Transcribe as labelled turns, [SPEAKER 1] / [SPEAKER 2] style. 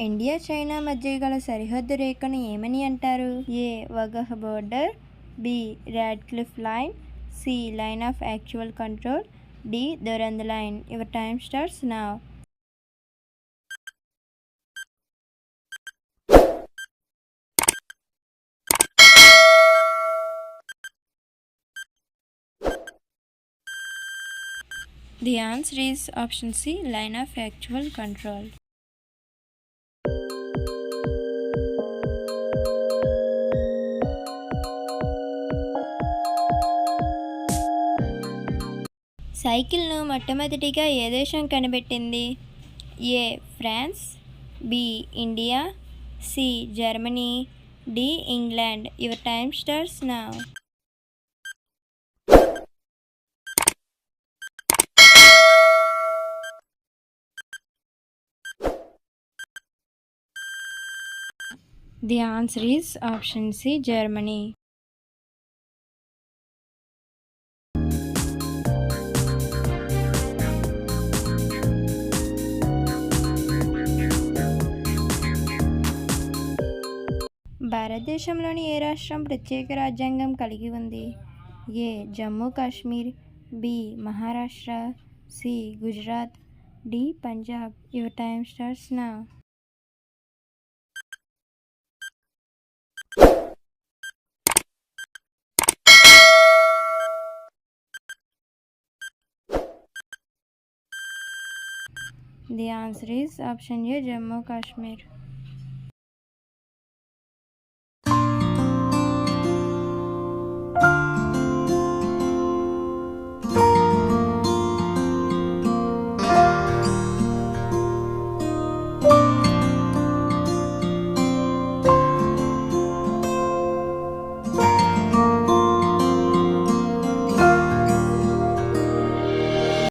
[SPEAKER 1] India China మధ్య గల సరిహద్దు రేఖను ఏమని అంటారు? A Wagah border, B Radcliffe line, C line of actual control, D Durand line. Your time starts now. The answer is option C, line of actual control. సైకిల్ను మొట్టమొదటిగా ఏ దేశం కనిపెట్టింది? A France, B India, C Germany, D England. Your time starts now. The answer is option C, Germany. భారతదేశంలోని ఏ రాష్ట్రం ప్రత్యేక రాజ్యాంగం కలిగి ఉంది? A Jammu Kashmir, B Maharashtra, C Gujarat, D Punjab. Your time starts now. The answer is option A, Jammu Kashmir.